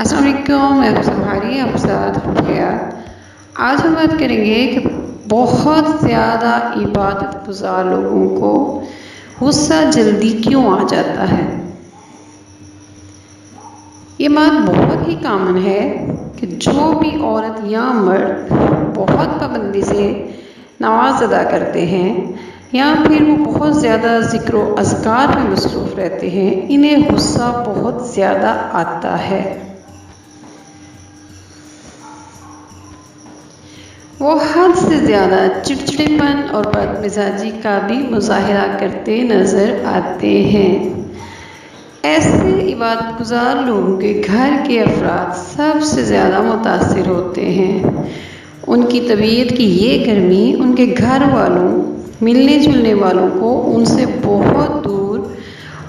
अस्सलाम वालेकुम, मैं तुम्हारी अफसाद हफियात। आज हम बात करेंगे कि बहुत ज़्यादा इबादत गुजार लोगों को गुस्सा जल्दी क्यों आ जाता है। ये बात बहुत ही कॉमन है कि जो भी औरत या मर्द बहुत पाबंदी से नमाज अदा करते हैं या फिर वो बहुत ज़्यादा ज़िक्र व अज़कार में मसरूफ़ रहते हैं, इन्हें गुस्सा बहुत ज़्यादा आता है। वो हद से ज़्यादा चिड़चिड़ेपन और बदमिजाजी का भी मुजाहरा करते नज़र आते हैं। ऐसे इबादत गुजार लोगों के घर के अफराद सबसे ज़्यादा मुतासिर होते हैं। उनकी तबीयत की ये गर्मी उनके घर वालों, मिलने जुलने वालों को उनसे बहुत दूर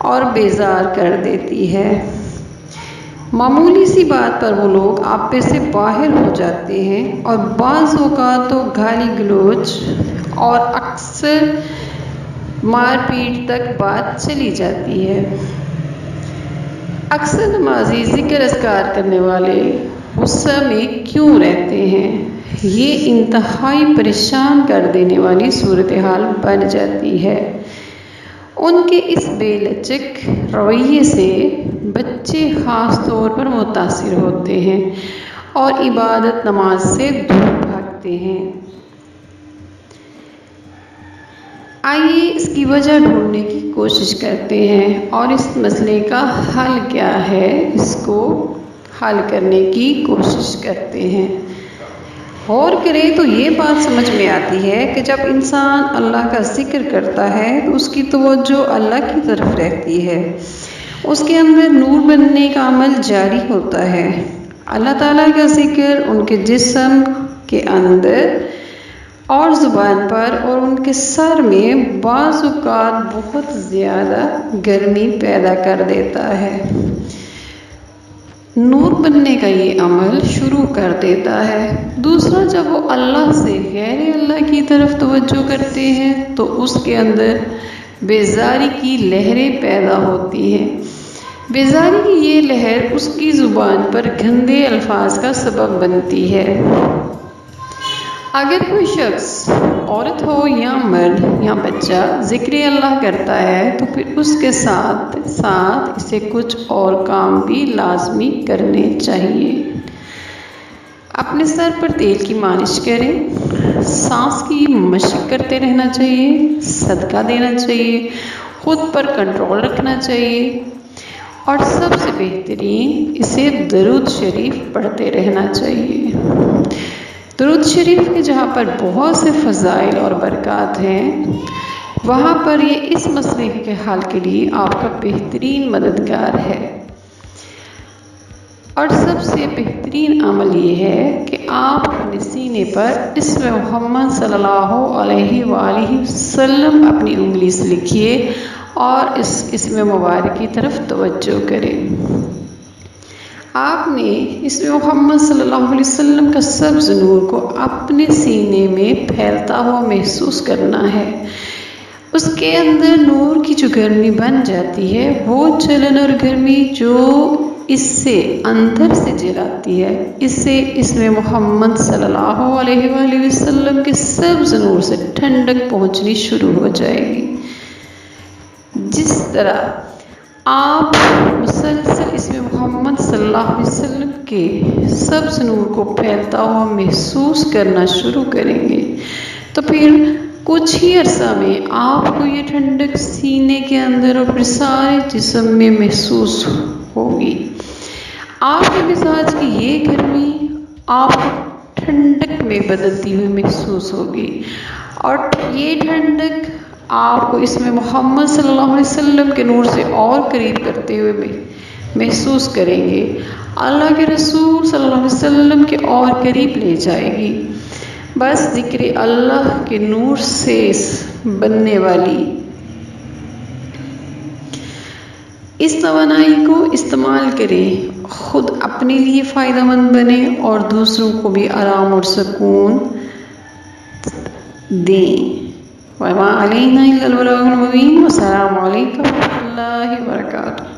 और बेजार कर देती है। मामूली सी बात पर वो लोग आपे से बाहर हो जाते हैं और बाज़ औक़ात तो गाली गलौज और अक्सर मारपीट तक बात चली जाती है। अक्सर नमाजी ज़िक्र अज़कार करने वाले गुस्सा में क्यों रहते हैं, ये इंतहाई परेशान कर देने वाली सूरत हाल बन जाती है। उनके इस बेलचक रवैये से बच्चे ख़ास तौर पर मुतासिर होते हैं और इबादत नमाज से दूर भागते हैं। आइए इसकी वजह ढूंढने की कोशिश करते हैं और इस मसले का हल क्या है, इसको हल करने की कोशिश करते हैं। गौर करें तो ये बात समझ में आती है कि जब इंसान अल्लाह का ज़िक्र करता है तो उसकी तवज्जो अल्लाह की तरफ रहती है, उसके अंदर नूर बनने का अमल जारी होता है। अल्लाह ताला का ज़िक्र उनके जिस्म के अंदर और ज़ुबान पर और उनके सर में बाज़ औक़ात बहुत ज़्यादा गर्मी पैदा कर देता है। नूर बनने का ये अमल शुरू कर देता है। दूसरा, जब वो अल्लाह से गैर अल्लाह की तरफ तवज्जो करते हैं तो उसके अंदर बेजारी की लहरें पैदा होती हैं। बेजारी की ये लहर उसकी ज़ुबान पर गंदे अल्फाज का सबब बनती है। अगर कोई शख्स, औरत हो या मर्द या बच्चा, ज़िक्र अल्लाह करता है तो फिर उसके साथ साथ इसे कुछ और काम भी लाजमी करने चाहिए। अपने सर पर तेल की मालिश करें, सांस की मशक करते रहना चाहिए, सदका देना चाहिए, खुद पर कंट्रोल रखना चाहिए और सबसे बेहतरीन इसे दरूद शरीफ पढ़ते रहना चाहिए। दरूद शरीफ के जहाँ पर बहुत से फ़ज़ाइल और बरक़ात हैं, वहाँ पर ये इस मसले के हल के लिए आपका बेहतरीन मददगार है। और सबसे बेहतरीन अमल ये है कि आप अपने सीने पर इस्म मुहम्मद सल्लल्लाहु अलैहि वसल्लम अपनी उंगली से लिखिए और इस इस्म मुबारक की तरफ तवज्जो करें। आपने इस्म मुहम्मद सल्लल्लाहु अलैहि वसल्लम का सब्ज़ नूर को अपने सीने में फैलता हुआ महसूस करना है। उसके अंदर नूर की जो गर्मी बन जाती है, वो जलन और गर्मी जो इससे अंदर से जलाती है, इससे इस्म मुहम्मद सल्लल्लाहु अलैहि वसल्लम के सब्ज़ नूर से ठंडक पहुँचनी शुरू हो जाएगी। जिस तरह आप मुसलसल इस्म मुहम्मद सल्लल्लाहु अलैहि वसल्लम के सब्ज़ नूर को फैलता हुआ महसूस करना शुरू करेंगे तो फिर कुछ ही अरसा में आपको ये ठंडक सीने के अंदर और फिर सारे जिस्म में महसूस होगी। आपके मिजाज की ये गर्मी आपको ठंडक में बदलती हुई महसूस होगी और ये ठंडक आपको इसमें मोहम्मद सल्लल्लाहु अलैहि वसल्लम के नूर से और करीब करते हुए महसूस करेंगे, अल्लाह के रसूल सल्लल्लाहु अलैहि वसल्लम के और करीब ले जाएगी। बस ज़िक्र अल्लाह के नूर से बनने वाली इस तवानाई को इस्तेमाल करें, खुद अपने लिए फ़ायदेमंद बने और दूसरों को भी आराम और सुकून दें। वमा अलैना इल्लल बलागुल मुबीन। अस्सलामु अलैकुम व रहमतुल्लाहि व बरकातुहू।